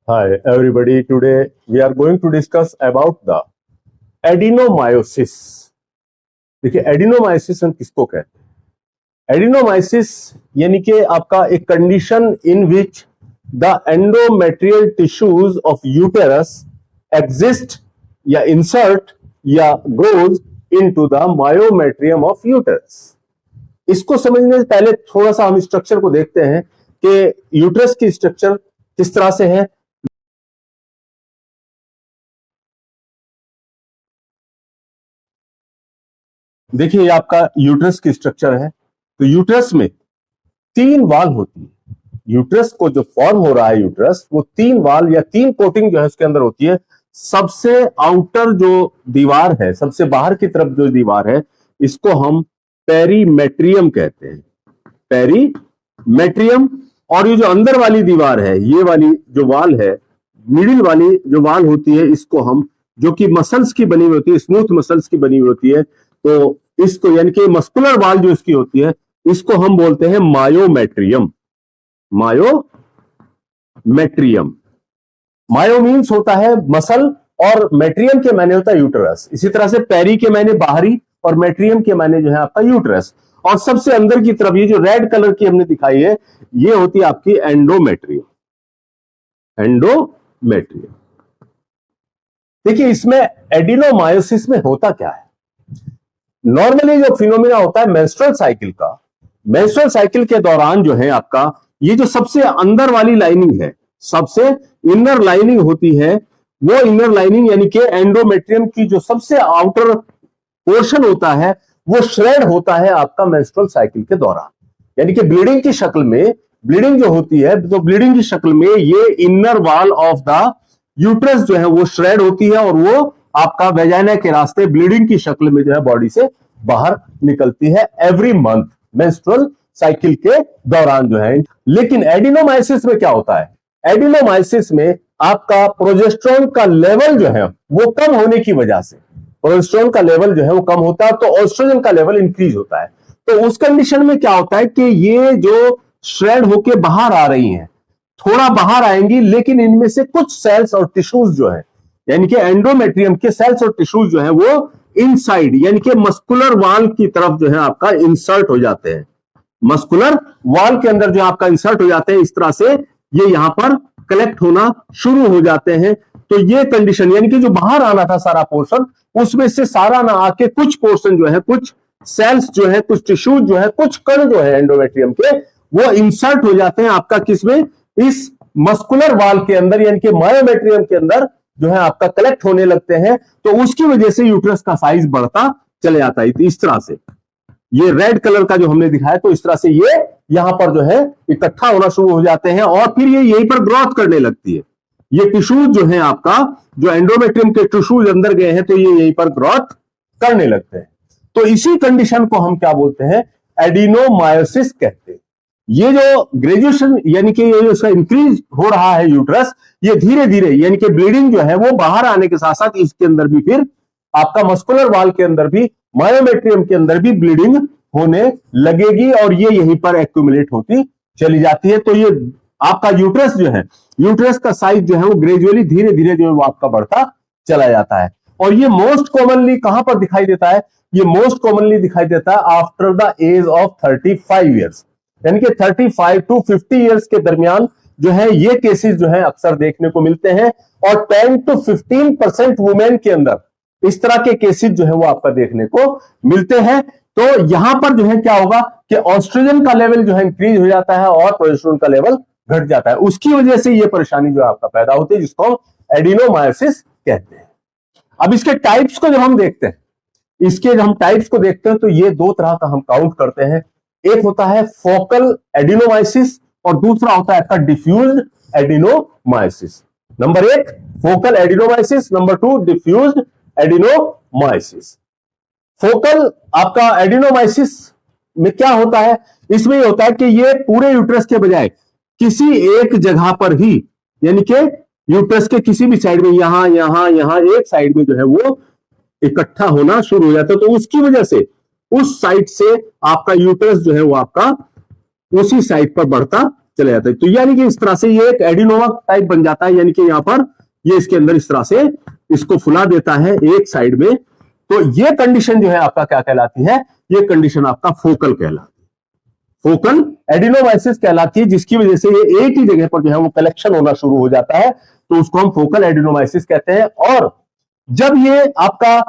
Hi everybody, today we are going to discuss about the adenomyosis. देखिए adenomyosis हम किसको कहते हैं? एडिनोमायोसिस यानी कि आपका एक condition in which the endometrial tissues of uterus exist या इंसर्ट या grows into the myometrium of uterus. इसको समझने से पहले थोड़ा सा हम स्ट्रक्चर को देखते हैं कि यूटेरस की स्ट्रक्चर किस तरह से है। देखिए ये आपका यूट्रस की स्ट्रक्चर है। तो यूट्रस में 3 वाल होती है। यूट्रस को जो फॉर्म हो रहा है यूट्रस, वो 3 वाल या 3 कोटिंग जो है उसके अंदर होती है। सबसे आउटर जो दीवार है, सबसे बाहर की तरफ जो दीवार है, इसको हम पेरीमेट्रियम कहते हैं, पेरीमेट्रियम। और ये जो अंदर वाली दीवार है, ये वाली जो वाल है, मिडिल वाली जो वाल होती है, इसको हम, जो कि मसल्स की बनी हुई होती है, स्मूथ मसल्स की बनी हुई होती है, तो इसको यानी कि मस्कुलर वाल जो इसकी होती है, इसको हम बोलते हैं मायोमेट्रियम। मायोमेट्रियम, मायो मीन्स होता है मसल और मेट्रियम के माने होता है यूटेरस। इसी तरह से पेरी के माने बाहरी और मेट्रियम के माने जो है आपका यूटेरस। और सबसे अंदर की तरफ ये जो रेड कलर की हमने दिखाई है, ये होती है आपकी एंडोमेट्रियम। एंडोमेट्रियम। देखिए इसमें एडिनोमायोसिस में होता क्या है? नॉर्मली जो फिनोमिना होता है मेंस्ट्रुअल साइकिल का, मेंस्ट्रुअल साइकिल के दौरान जो है आपका ये जो सबसे अंदर वाली लाइनिंग है, सबसे इनर लाइनिंग होती है, वो इनर लाइनिंग यानी कि एंडोमेट्रियम की जो सबसे आउटर पोर्शन होता है, वो श्रेड होता है आपका मेंस्ट्रुअल साइकिल के दौरान। यानी कि ब्लीडिंग की शक्ल में, ब्लीडिंग जो होती है, तो ब्लीडिंग की शक्ल में ये inner wall of the uterus जो है वो श्रेड होती है और वो आपका वेजाइना के रास्ते ब्लीडिंग की शक्ल में जो है बॉडी से बाहर निकलती है एवरी मंथ मेंस्ट्रुअल साइकिल के दौरान जो है। लेकिन एडिनोमायोसिस में क्या होता है? एडिनोमायोसिस में आपका प्रोजेस्टेरोन का लेवल जो है वो कम होने की वजह से, प्रोजेस्टेरोन का लेवल जो है वो कम होता है, तो एस्ट्रोजन का लेवल इंक्रीज होता है। तो उस कंडीशन में क्या होता है कि ये जो श्रेड होके बाहर आ रही हैं, थोड़ा बाहर आएंगी, लेकिन इनमें से कुछ सेल्स और टिश्यूज जो है, यानी कि एंडोमेट्रियम के सेल्स और टिश्यूज जो है वो इनसाइड यानी कि मस्कुलर वाल की तरफ जो है आपका इंसर्ट हो जाते हैं। मस्कुलर वाल के अंदर जो आपका इंसर्ट हो जाते हैं, इस तरह से ये यहां पर कलेक्ट होना शुरू हो जाते हैं। तो ये कंडीशन यानी कि जो बाहर आना था सारा पोर्शन, उसमें से सारा ना आके कुछ पोर्शन जो है, कुछ सेल्स जो है, कुछ टिश्यूज जो है, कुछ कण जो है एंडोमेट्रियम के, वो इंसर्ट हो जाते हैं आपका किसमें? इस मस्कुलर वाल के अंदर, यानी कि मायोमेट्रियम के अंदर जो है आपका कलेक्ट होने लगते हैं। तो उसकी वजह से यूट्रस का साइज बढ़ता चले जाता है। इस तरह से ये रेड कलर का जो हमने दिखाया, तो इस तरह से ये यहां पर जो है इकट्ठा होना शुरू हो जाते हैं और फिर ये यहीं पर ग्रोथ करने लगती है। ये टिश्यूज जो है आपका, जो एंडोमेट्रियम के टिश्यूज अंदर गए हैं, तो ये यहीं पर ग्रोथ करने लगते हैं। तो इसी कंडीशन को हम क्या बोलते हैं? एडिनोमायोसिस कहते हैं। ये जो ग्रेजुएशन यानी कि ये इसका इंक्रीज हो रहा है यूट्रस, ये धीरे धीरे यानी कि ब्लीडिंग जो है वो बाहर आने के साथ साथ इसके अंदर भी फिर आपका मस्कुलर वाल के अंदर भी, मायोमेट्रियम के अंदर भी ब्लीडिंग होने लगेगी और ये यहीं पर एक्यूमुलेट होती चली जाती है। तो ये आपका यूट्रस जो है, यूट्रस का साइज जो है वो ग्रेजुअली धीरे धीरे जो है वो आपका बढ़ता चला जाता है। और ये मोस्ट कॉमनली कहां पर दिखाई देता है? ये मोस्ट कॉमनली दिखाई देता है after the age of 35 years, यानी कि 35 टू 50 ईयर्स के दरमियान जो है ये केसेस जो है अक्सर देखने को मिलते हैं। और 10 to 15% वुमेन के अंदर इस तरह के केसेस जो है वो आपका देखने को मिलते हैं। तो यहां पर जो है क्या होगा कि एस्ट्रोजन का लेवल जो है इंक्रीज हो जाता है और प्रोजेस्टेरोन का लेवल घट जाता है। उसकी वजह से ये परेशानी जो है आपका पैदा होती है, जिसको हम एडिनोमायोसिस कहते हैं। अब इसके टाइप्स को जब हम देखते हैं, इसके जब हम टाइप्स को देखते हैं, तो ये 2 तरह का हम काउंट करते हैं। एक होता है फोकल एडिनोमायोसिस और दूसरा होता है आपका diffused adenomyosis. Number 1 focal adenomyosis, number 2 diffused adenomyosis. Focal आपका एडिनोमायोसिस में क्या होता है? इसमें यह होता है कि ये पूरे यूट्रस के बजाय किसी एक जगह पर ही, यानी कि यूट्रस के किसी भी साइड में, यहां यहां यहां एक साइड में जो है वो इकट्ठा होना शुरू हो जाता है। तो उसकी वजह से उस साइड से आपका यूट्रस जो है वो आपका उसी साइड पर बढ़ता चले जाता है। तो यानी कि इस तरह से ये एक एडिनोमा टाइप बन जाता है, यानी कि यहां पर ये इसके अंदर इस तरह से इसको फुला देता है एक साइड में। तो ये कंडीशन जो है आपका क्या कहलाती है, ये कंडीशन आपका फोकल कहलाती है, फोकल एडिनोमाइसिस कहलाती है, जिसकी वजह से ये एक ही जगह पर जो है वो कलेक्शन होना शुरू हो जाता है, तो उसको हम फोकल एडिनोमाइसिस कहते हैं। और जब ये आपका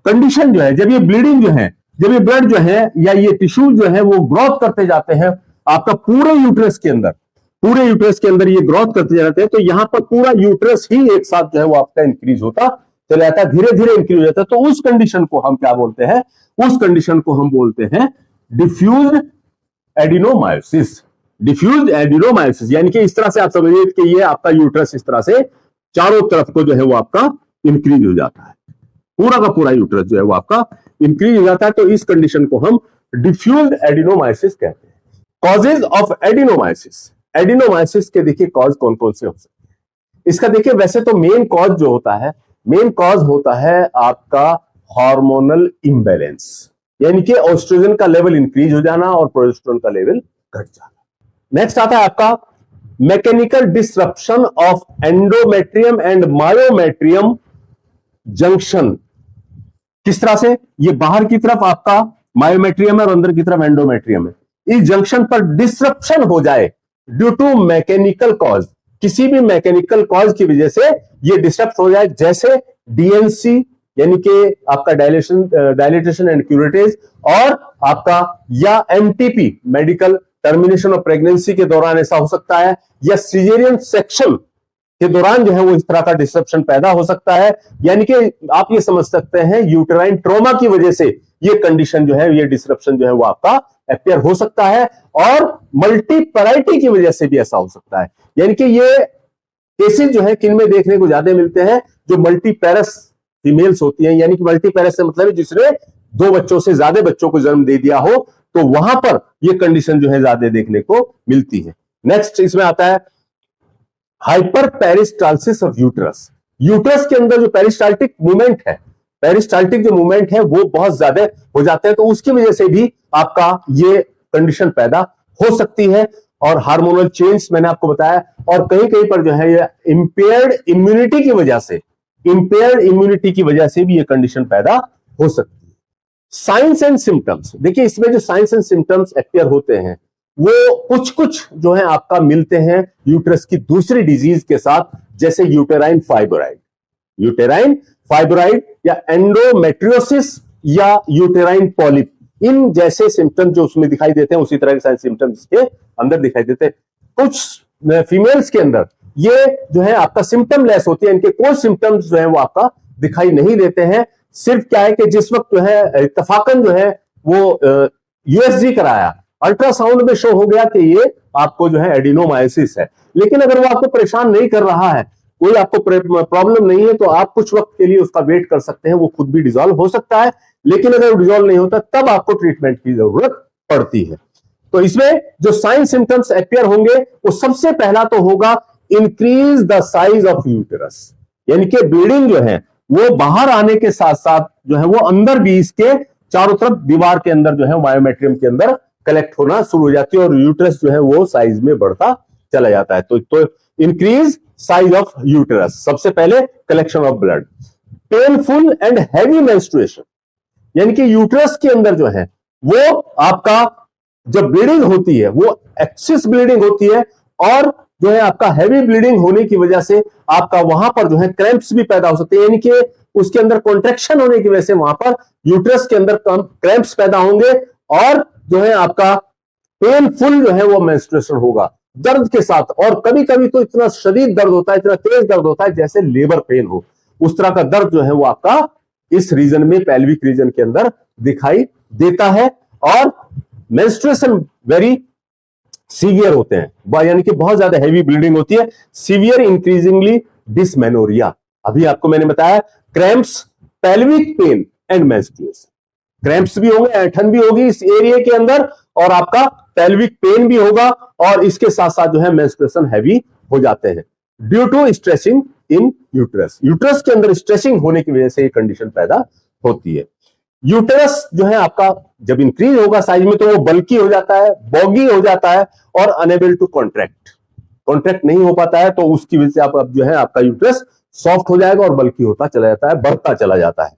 कंडीशन जो है, जब ये ब्लीडिंग जो है, जब ये ब्लड जो है या ये टिश्यू जो है वो ग्रोथ करते जाते हैं आपका पूरे यूट्रस के अंदर, पूरे यूट्रस के अंदर ये ग्रोथ करते जाते हैं, तो यहां पर पूरा यूट्रस ही एक साथ जो है वो आपका इंक्रीज होता चला जाता है, धीरे धीरे इंक्रीज हो जाता है। तो उस कंडीशन को हम क्या बोलते हैं, उस कंडीशन को हम बोलते हैं डिफ्यूज एडिनोमायोसिस। डिफ्यूज एडिनोमायोसिस यानी कि इस तरह से आप समझिए कि ये आपका यूट्रस इस तरह से चारों तरफ को जो है वो आपका इंक्रीज हो जाता है, पूरा का पूरा यूट्रस जो है वो आपका इंक्रीज हो जाता है। तो इस कंडीशन को हम डिफ्यूज एडिनोमायोसिस कहते हैं। कॉजेज ऑफ एडिनोमायोसिस, एडिनोमायोसिस के देखिए कॉज कौन कौन से हो सकते हैं। इसका देखिए वैसे तो मेन कॉज जो होता है, मेन कॉज होता है आपका हार्मोनल इंबैलेंस, यानी कि एस्ट्रोजन का लेवल इंक्रीज हो जाना और प्रोजेस्टेरोन का लेवल घट जाना। नेक्स्ट आता है आपका mechanical disruption of endometrium and myometrium junction. किस तरह से, ये बाहर की तरफ आपका मायोमेट्रियम है और अंदर की तरफ एंडोमेट्रियम है, इस जंक्शन पर डिसरप्शन हो जाए ड्यू टू मैकेनिकल कॉज, किसी भी मैकेनिकल कॉज की वजह से ये डिस्टर्ब हो जाए, जैसे डीएनसी यानी कि आपका डायलेटेशन एंड क्यूरेटेज, और आपका या MTP medical termination of pregnancy के दौरान ऐसा हो सकता है, या सिजेरियन सेक्शन के दौरान जो है वो इस तरह का डिस्ट्रप्शन पैदा हो सकता है। यानी कि आप ये समझ सकते हैं यूटेराइन ट्रॉमा की वजह से ये कंडीशन जो है, ये डिस्ट्रप्शन जो है वो आपका अपियर हो सकता है, और मल्टीपैराइटी की वजह से भी ऐसा हो सकता है। यानी कि ये केसेस जो है किन में देखने को ज्यादा मिलते हैं, जो मल्टीपैरस फीमेल्स होती हैं, यानी कि मल्टीपैरस से मतलब है जिसने 2 बच्चों से ज्यादा बच्चों को जन्म दे दिया हो, तो वहां पर ये कंडीशन जो है ज्यादा देखने को मिलती है। नेक्स्ट इसमें आता है hyper peristalsis of uterus. Uterus के अंदर जो पेरिस्टाल्टिक मूवमेंट है, पेरिस्टाल्टिक जो मूवमेंट है वो बहुत ज्यादा हो जाते हैं, तो उसकी वजह से भी आपका ये कंडीशन पैदा हो सकती है। और हार्मोनल चेंज मैंने आपको बताया, और कहीं कहीं पर जो है ये इंपेयर्ड इम्यूनिटी की वजह से, इंपेयर्ड इम्यूनिटी की वजह से भी ये कंडीशन पैदा हो सकती है। साइंस एंड सिम्टम्स, देखिए इसमें जो साइंस एंड सिम्टम्स अपियर होते हैं वो कुछ कुछ जो है आपका मिलते हैं यूट्रस की दूसरी डिजीज के साथ, जैसे यूटेराइन फाइब्रॉइड, यूटेराइन फाइब्रॉइड या एंडोमेट्रियोसिस या यूटेराइन पॉलिप, इन जैसे सिम्टम्स जो उसमें दिखाई देते हैं उसी तरह के सिम्टम्स के अंदर दिखाई देते हैं। कुछ फीमेल्स के अंदर ये जो है आपका सिम्टम लेस होती है, इनके कोई सिम्टम्स जो है वो आपका दिखाई नहीं देते हैं। सिर्फ क्या है कि जिस वक्त जो है इत्तफाकन जो है वो यूएसजी कराया, अल्ट्रासाउंड में शो हो गया कि ये आपको जो है एडिनोमायोसिस है, लेकिन अगर वो आपको परेशान नहीं कर रहा है, कोई आपको प्रॉब्लम नहीं है, तो आप कुछ वक्त के लिए उसका वेट कर सकते हैं, वो खुद भी डिसॉल्व हो सकता है। लेकिन अगर डिसॉल्व नहीं होता तब आपको ट्रीटमेंट की जरूरत पड़ती है। तो इसमें जो साइन सिम्टम्स अपियर होंगे, वो सबसे पहला तो होगा increase the size of uterus, यानी कि ब्लीडिंग जो है वो बाहर आने के साथ साथ जो है वो अंदर भी इसके चारों तरफ दीवार के अंदर जो है मायोमेट्रियम के अंदर कलेक्ट होना शुरू हो जाती है और यूटेरस जो है वो साइज में बढ़ता चला जाता है। तो इंक्रीज साइज ऑफ यूटेरस, सबसे पहले collection of blood. Painful and heavy menstruation, यानी कि यूटेरस के अंदर जो है वो आपका जब ब्लीडिंग होती है वो एक्सेस ब्लीडिंग होती है, और जो है आपका हैवी ब्लीडिंग होने की वजह से आपका वहां पर जो है क्रैम्प्स भी पैदा हो सकते हैं, यानी कि उसके अंदर कॉन्ट्रैक्शन होने की वजह से वहां पर यूटेरस के अंदर क्रैम्प्स पैदा होंगे, और जो है आपका पेनफुल जो है वो मेंस्ट्रुएशन होगा दर्द के साथ, और कभी कभी तो इतना शदीद दर्द होता है, इतना तेज दर्द होता है जैसे लेबर पेन हो, उस तरह का दर्द जो है वो आपका इस रीजन में, पेल्विक रीजन के अंदर दिखाई देता है। और मेंस्ट्रुएशन वेरी सीवियर होते हैं, यानी कि बहुत ज्यादा हैवी ब्लीडिंग होती है। सीवियर इंक्रीजिंगली डिसमेनोरिया, अभी आपको मैंने बताया, cramps, pelvic pain and menstruation, cramps भी होंगे, ऐंठन भी होगी इस एरिया के अंदर, और आपका पेल्विक पेन भी होगा, और इसके साथ साथ जो है मेंस्ट्रुएशन हैवी हो जाते हैं due to stretching in uterus. Uterus के अंदर स्ट्रेचिंग होने की वजह से ये कंडीशन पैदा होती है। यूटेरस जो है आपका जब इंक्रीज होगा साइज में तो वो बल्की हो जाता है, बॉगी हो जाता है और अनेबल टू कॉन्ट्रैक्ट नहीं हो पाता है। तो उसकी वजह से आप अब जो है आपका यूटेरस सॉफ्ट हो जाएगा और बल्की होता चला जाता है, बढ़ता चला जाता है।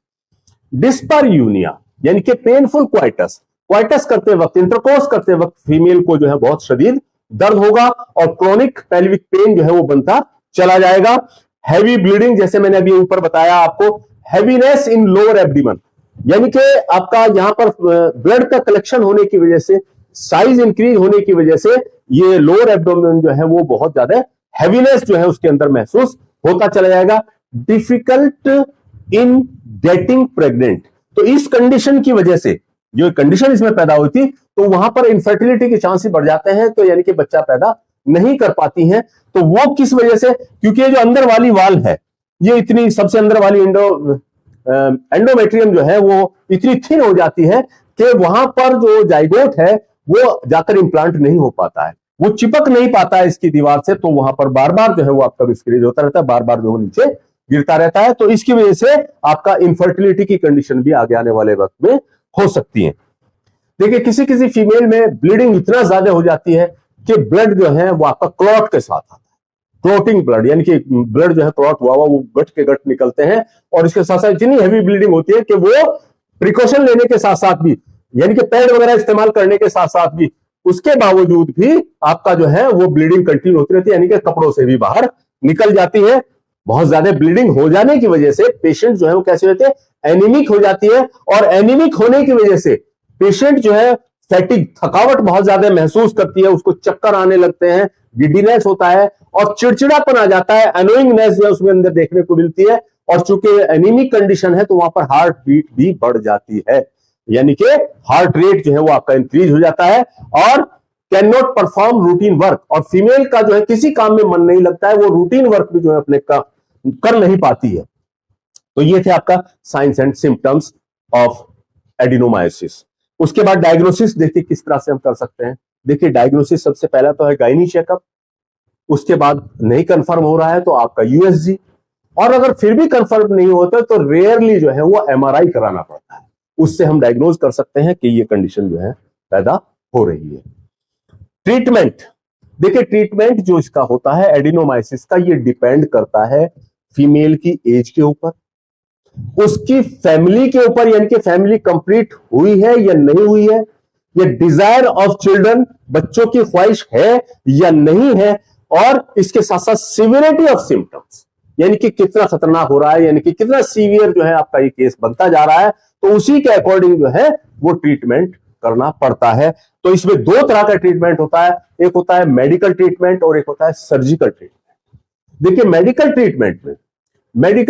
डिस्पारयूनिया यानी कि पेनफुल क्वाइटस, क्वाइटस करते वक्त, इंटरकोर्स करते वक्त फीमेल को जो है बहुत शदीद दर्द होगा और क्रोनिक पेल्विक पेन जो है वो बनता चला जाएगा। हैवी ब्लीडिंग, जैसे मैंने अभी ऊपर बताया आपको, हैवीनेस इन लोअर एब्डोमेन, यानी कि आपका यहां पर ब्लड का कलेक्शन होने की वजह से, साइज इंक्रीज होने की वजह से ये लोअर एब्डोमेन जो है वो बहुत ज्यादा हैवीनेस जो है उसके अंदर महसूस होता चला जाएगा। डिफिकल्ट इन गेटिंग प्रेग्नेंट, तो इस कंडीशन की वजह से जो कंडीशन इसमें पैदा हुई थी तो वहां पर इनफर्टिलिटी के चांसेस बढ़ जाते हैं, तो यानी कि बच्चा पैदा नहीं कर पाती हैं। तो वो किस वजह से, क्योंकि ये जो अंदर वाली वाल है, ये इतनी सबसे अंदर वाली एंडोमेट्रियम जो है वो इतनी थिन हो जाती है कि वहां पर जो जाइगोट है वो जाकर इंप्लांट नहीं हो पाता है, वो चिपक नहीं पाता है इसकी दीवार से, तो वहां पर बार बार जो है वो आपका मिसकैरेज होता रहता है, बार बार जो नीचे गिरता रहता है। तो इसकी वजह से आपका इनफर्टिलिटी की कंडीशन भी आगे आने वाले वक्त में हो सकती है। देखिए किसी किसी फीमेल में ब्लीडिंग इतना ज्यादा हो जाती है कि ब्लड जो है वो आपका क्लॉट के साथ आता है, क्लॉटिंग ब्लड, यानी कि ब्लड जो है क्लॉट हुआ वो गट के गट निकलते हैं और इसके साथ साथ इतनी हैवी ब्लीडिंग होती है कि वो प्रिकॉशन लेने के साथ साथ भी, यानी कि पैड वगैरह इस्तेमाल करने के साथ साथ भी, उसके बावजूद भी आपका जो है वो ब्लीडिंग कंटिन्यू होती रहती है, यानी कि कपड़ों से भी बाहर निकल जाती है। बहुत ज्यादा ब्लीडिंग हो जाने की वजह से पेशेंट जो है वो कैसे होते हैं, एनीमिक हो जाती है, और एनीमिक होने की वजह से पेशेंट जो है फैटिक, थकावट बहुत ज्यादा महसूस करती है, उसको चक्कर आने लगते हैं, गिडीनेस होता है और चिड़चिड़ापन आ जाता है, अनोइंगनेस जो है उसमें अंदर देखने को मिलती है। और चूंकि एनीमिक कंडीशन है तो वहां पर हार्ट बीट भी बढ़ जाती है, यानी कि हार्ट रेट जो है वो आपका इंक्रीज हो जाता है और can not perform routine work, और फीमेल का जो है किसी काम में मन नहीं लगता है, वो रूटीन वर्क भी जो है अपने का कर नहीं पाती है। तो ये थे आपका science and symptoms of adenomyosis. उसके बाद डायग्नोसिस देखिए किस तरह से हम कर सकते हैं। देखिए डायग्नोसिस सबसे पहला तो है गायनी चेकअप, उसके बाद नहीं कंफर्म हो रहा है तो आपका यूएसजी, और अगर फिर भी कंफर्म नहीं होता तो रेयरली जो है वो एमआरआई कराना पड़ता है, उससे हम डायग्नोज कर सकते हैं कि ये कंडीशन जो है पैदा हो रही है। ट्रीटमेंट, देखिए ट्रीटमेंट जो इसका होता है एडिनोमायोसिस का, ये डिपेंड करता है फीमेल की एज के ऊपर, उसकी फैमिली के ऊपर, यानी कि फैमिली कंप्लीट हुई है या नहीं हुई है, या डिजायर ऑफ चिल्ड्रन, बच्चों की ख्वाहिश है या नहीं है, और इसके साथ साथ सिवियरिटी ऑफ सिम्टम्स, यानी कि कितना खतरनाक हो रहा है, यानी कि कितना सीवियर जो है आपका ये केस बनता जा रहा है, तो उसी के अकॉर्डिंग जो है वो ट्रीटमेंट करना पड़ता है। तो इसमें दो तरह का ट्रीटमेंट होता है, एक होता है मेडिकल ट्रीटमेंट और एक होता है सर्जिकल ट्रीटमेंट। देखिए मेडिकल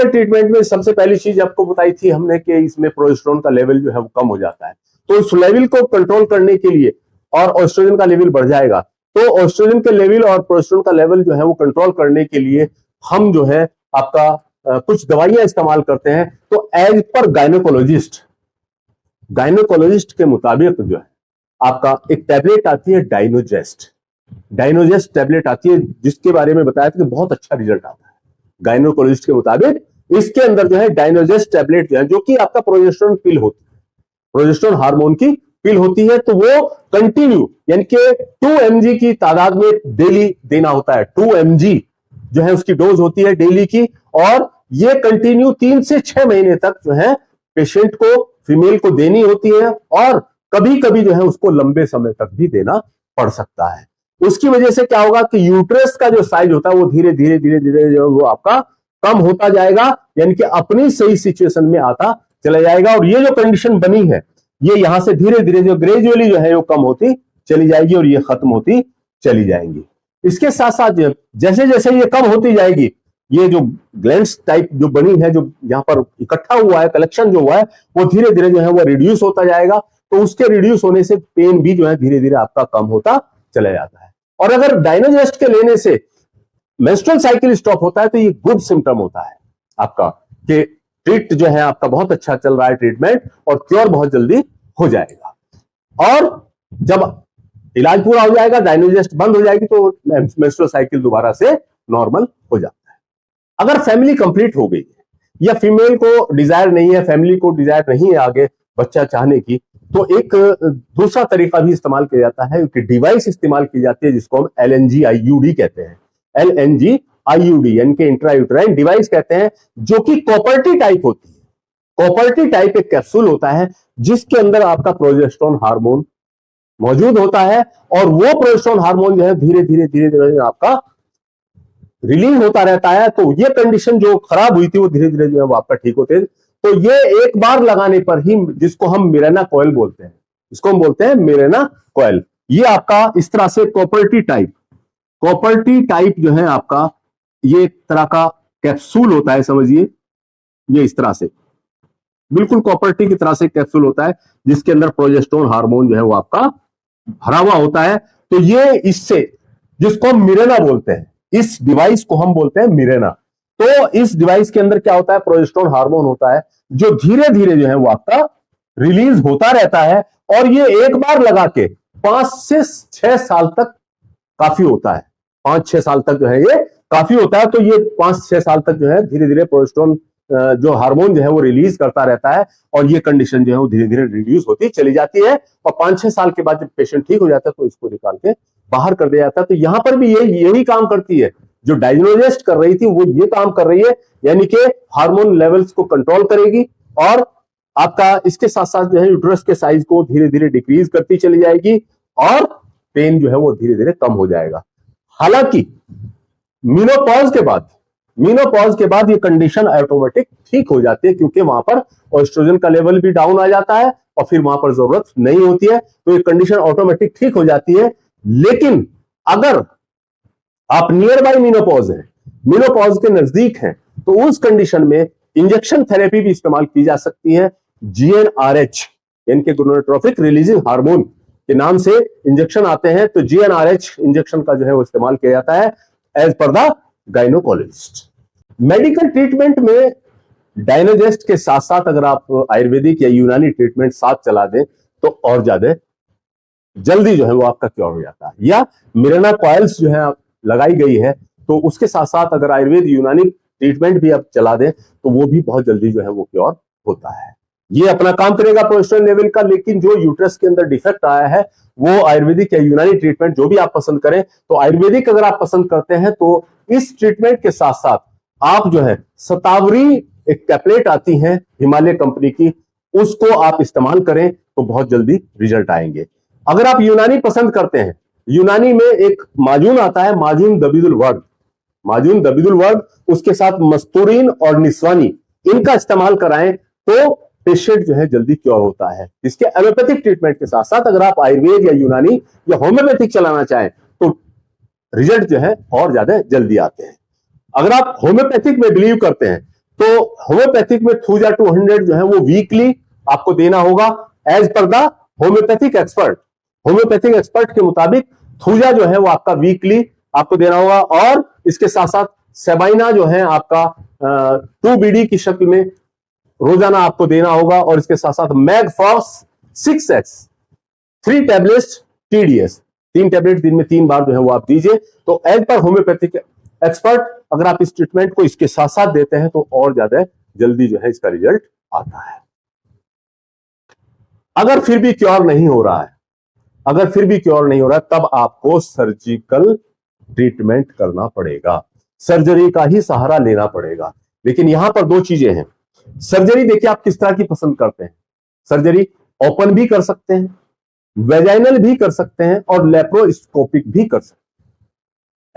ट्रीटमेंट में सबसे पहली चीज आपको बताई थी हमने कि इसमें प्रोजेस्टेरोन का लेवल जो है वो कम हो जाता है, तो उस लेवल को कंट्रोल करने के लिए, और एस्ट्रोजन का लेवल बढ़ जाएगा, तो एस्ट्रोजन के लेवल और प्रोजेस्टेरोन का लेवल जो है वो कंट्रोल करने के लिए हम जो है आपका कुछ दवाइयां इस्तेमाल करते हैं। तो एज पर गायनोकोलॉजिस्ट के मुताबिक जो है आपका एक टैबलेट आती है डाइनोजेस्ट टैबलेट आती है, जिसके बारे में बताया था कि बहुत अच्छा रिजल्ट आता है गायनोकोलॉजिस्ट के मुताबिक। इसके अंदर जो है डाइनोजेस्ट टैबलेट जो है, जो कि आपका प्रोजेस्टेरोन पिल होती है, प्रोजेस्टेरोन हार्मोन की पिल होती है, तो वो कंटिन्यू यानी कि 2 mg की तादाद में डेली देना होता है। 2 mg जो है उसकी डोज होती है डेली की, और ये कंटिन्यू 3 से 6 महीने तक जो है पेशेंट को, फीमेल को देनी होती है, और कभी कभी जो है उसको लंबे समय तक भी देना पड़ सकता है। उसकी वजह से क्या होगा कि यूट्रस का जो साइज होता है वो धीरे धीरे जो वो आपका कम होता जाएगा, यानी कि अपनी सही सिचुएशन में आता चला जाएगा, और ये जो कंडीशन बनी है ये यहां से धीरे धीरे जो ग्रेजुअली जो है वो कम होती चली जाएगी और ये खत्म होती चली जाएंगी। इसके साथ साथ जैसे जैसे ये कम होती जाएगी, ये जो ग्लैंड्स टाइप जो बनी है, जो यहाँ पर इकट्ठा हुआ है, कलेक्शन जो हुआ है, वो धीरे धीरे जो है वो रिड्यूस होता जाएगा, तो उसके रिड्यूस होने से पेन भी जो है धीरे धीरे आपका कम होता चला जाता है। और अगर डाइनोजेस्ट के लेने से मेंस्ट्रुअल साइकिल स्टॉप होता है तो ये गुड सिम्टम होता है आपका कि ट्रीट जो है आपका बहुत अच्छा चल रहा है ट्रीटमेंट, और क्योर बहुत जल्दी हो जाएगा। और जब इलाज पूरा हो जाएगा, डाइनोजेस्ट बंद हो जाएगी, तो मेंस्ट्रुअल साइकिल दोबारा से नॉर्मल हो जाता है। अगर फैमिली कंप्लीट हो गई है या फीमेल को डिजायर नहीं है, फैमिली को डिजायर नहीं है आगे बच्चा चाहने की, तो एक दूसरा तरीका भी इस्तेमाल किया जाता है कि डिवाइस इस्तेमाल की जाती है जिसको हम LNG IUD कहते हैं। LNG IUD यानी कि इंट्रायूटेराइन डिवाइस कहते हैं, जो कि कॉपर्टी टाइप होती है। कॉपर्टी टाइप एक कैप्सूल होता है जिसके अंदर आपका प्रोजेस्टेरोन हार्मोन मौजूद होता है, और वो प्रोजेस्टेरोन हार्मोन जो है धीरे धीरे धीरे धीरे आपका रिलीज होता रहता है। तो ये कंडीशन जो खराब हुई थी वो धीरे धीरे जो है वो आपका ठीक होते हैं। तो ये एक बार लगाने पर ही, जिसको हम मिरेना कॉइल बोलते हैं, इसको हम बोलते हैं मिरेना कॉइल, ये आपका इस तरह से कॉपर्टी टाइप जो है आपका ये एक तरह का कैप्सूल होता है, समझिए ये इस तरह से बिल्कुल कॉपर्टी की तरह से कैप्सूल होता है जिसके अंदर प्रोजेस्टेरोन हार्मोन जो है वो आपका भरा हुआ होता है। तो ये इससे, जिसको हम मिरेना बोलते हैं, इस डिवाइस को हम बोलते हैं मिरेना। तो इस डिवाइस के अंदर क्या होता है, प्रोजेस्टेरोन हार्मोन होता है जो धीरे धीरे जो है वो आपका रिलीज होता रहता है, और ये एक बार लगा के 5 से 6 साल तक काफी होता है। 5-6 साल तक जो है ये काफी होता है। तो ये 5-6 साल तक जो है धीरे धीरे प्रोजेस्टेरोन जो हार्मोन जो है वो रिलीज करता रहता है, और ये कंडीशन जो है वो धीरे धीरे रिड्यूस होती चली जाती है, और 5-6 साल के बाद जब पेशेंट ठीक हो जाता है तो इसको निकाल के बाहर कर दिया जाता है। तो यहां पर भी यही काम करती है जो डायग्नोसिस कर रही थी, वो ये काम कर रही है, यानी कि हार्मोन लेवल्स को कंट्रोल करेगी, और आपका इसके साथ साथ जो है यूट्रस के साइज को धीरे धीरे डिक्रीज करती चली जाएगी, और पेन जो है वो धीरे धीरे कम हो जाएगा। हालांकि मीनोपॉज के बाद ये कंडीशन ऑटोमेटिक ठीक हो जाती है, क्योंकि वहां पर एस्ट्रोजन का लेवल भी डाउन आ जाता है और फिर वहां पर जरूरत नहीं होती है, तो ये कंडीशन ऑटोमेटिक ठीक हो जाती है। लेकिन अगर आप नियर बाय मीनोपॉज के नजदीक हैं, तो उस कंडीशन में इंजेक्शन थेरेपी भी इस्तेमाल की जा सकती है। GnRH यानी कि गोनाडोट्रोपिक रिलीजिंग हार्मोन के नाम से इंजेक्शन आते हैं, तो GnRH इंजेक्शन का जो है वो इस्तेमाल किया जाता है as per the gynaecologist. Medical treatment में डायनोजेस्ट के साथ साथ अगर आप आयुर्वेदिक या यूनानी ट्रीटमेंट साथ चला दें तो और ज्यादा जल्दी जो है वो आपका क्योर हो जाता है। या मिरेना कॉइल्स जो है लगाई गई है, तो उसके साथ साथ अगर आयुर्वेद यूनानी ट्रीटमेंट भी आप चला दें तो वो भी बहुत जल्दी जो है वो क्योर होता है। ये अपना काम करेगा प्रोजेस्टेरोन लेवल का। लेकिन जो यूट्रस के अंदर डिफेक्ट आया है, वो आयुर्वेदिक या यूनानी ट्रीटमेंट जो भी आप पसंद करें, तो आयुर्वेदिक अगर आप पसंद करते हैं तो इस ट्रीटमेंट के साथ साथ आप जो है शतावरी एक टैबलेट आती है हिमालय कंपनी की, उसको आप इस्तेमाल करें तो बहुत जल्दी रिजल्ट आएंगे। अगर आप यूनानी पसंद करते हैं, यूनानी में एक माजून आता है, माजून दबिदुल वर्ग, उसके साथ मस्तूरीन और निस्वानी, इनका इस्तेमाल कराएं तो पेशेंट जो है जल्दी क्योर होता है। इसके एलोपैथिक ट्रीटमेंट के साथ साथ अगर आप आयुर्वेद या यूनानी या होम्योपैथिक चलाना चाहें तो रिजल्ट जो है और ज्यादा जल्दी आते हैं। अगर आप होम्योपैथिक में बिलीव करते हैं तो होम्योपैथिक में थूजा 200 जो है वो वीकली आपको देना होगा as per the homeopathic expert के मुताबिक थूजा जो है वो आपका वीकली आपको देना होगा, और इसके साथ साथ सेबाइना जो है आपका 2BD की शक्ल में रोजाना आपको देना होगा, और इसके साथ साथ मैगफॉक्स 6X 3 टैबलेट्स TDS 3 टैबलेट दिन में 3 बार जो है वो आप दीजिए। तो एज पर होम्योपैथिक एक्सपर्ट अगर आप इस ट्रीटमेंट को इसके साथ साथ देते हैं तो और ज्यादा जल्दी जो है इसका रिजल्ट आता है। अगर फिर भी क्योर नहीं हो रहा है, तब आपको सर्जिकल ट्रीटमेंट करना पड़ेगा, सर्जरी का ही सहारा लेना पड़ेगा। लेकिन यहां पर 2 चीजें हैं। सर्जरी देखिए आप किस तरह की पसंद करते हैं। सर्जरी ओपन भी कर सकते हैं, वेजाइनल भी कर सकते हैं, और लेप्रोस्कोपिक भी कर सकते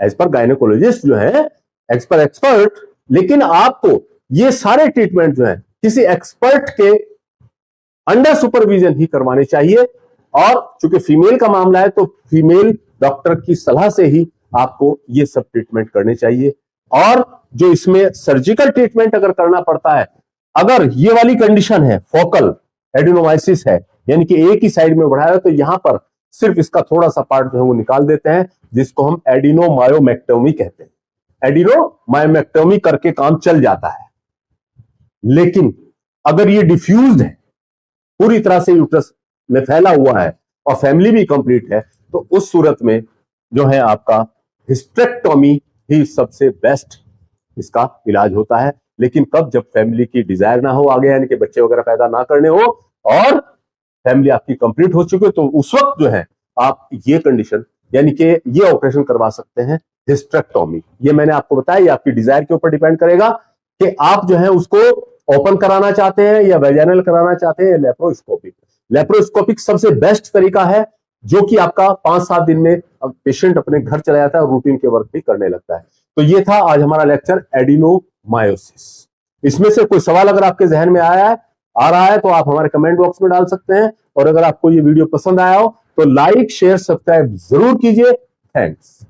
हैं एज पर गायनेकोलॉजिस्ट जो है एक्सपर्ट। लेकिन आपको ये सारे ट्रीटमेंट जो है किसी एक्सपर्ट के अंडर सुपरविजन ही करवाने चाहिए, और चूंकि फीमेल का मामला है तो फीमेल डॉक्टर की सलाह से ही आपको ये सब ट्रीटमेंट करने चाहिए। और जो इसमें सर्जिकल ट्रीटमेंट अगर करना पड़ता है, अगर ये वाली कंडीशन है फोकल एडिनोमाइसिस है, यानी कि एक ही साइड में बढ़ा है, तो यहां पर सिर्फ इसका थोड़ा सा पार्ट जो है वो निकाल देते हैं, जिसको हम एडिनोमायोमेक्टोमी कहते हैं। एडिनोमायोमेक्टोमी करके काम चल जाता है। लेकिन अगर ये डिफ्यूज्ड है, पूरी तरह से यूट्रस में फैला हुआ है और फैमिली भी कंप्लीट है, तो उस सूरत में जो है आपका हिस्टेरेक्टोमी ही सबसे बेस्ट इसका इलाज होता है। लेकिन कब, जब फैमिली की डिजायर ना हो आगे, यानी कि बच्चे वगैरह पैदा ना करने हो, और फैमिली आपकी कंप्लीट हो चुकी है, तो उस वक्त जो है आप ये कंडीशन यानी कि ये ऑपरेशन करवा सकते हैं, हिस्टेरेक्टोमी। ये मैंने आपको बताया, ये आपकी डिजायर के ऊपर डिपेंड करेगा कि आप जो है उसको ओपन कराना चाहते हैं या वेजाइनल कराना चाहते हैं या लेप्रोस्कोपिक। लेप्रोस्कोपिक सबसे बेस्ट तरीका है, जो कि आपका 5-7 दिन में पेशेंट अपने घर चला जाता है और रूटीन के वर्क भी करने लगता है। तो ये था आज हमारा लेक्चर एडिनोमायोसिस। इसमें से कोई सवाल अगर आपके जहन में आ रहा है तो आप हमारे कमेंट बॉक्स में डाल सकते हैं, और अगर आपको ये वीडियो पसंद आया हो तो लाइक शेयर सब्सक्राइब जरूर कीजिए। थैंक्स।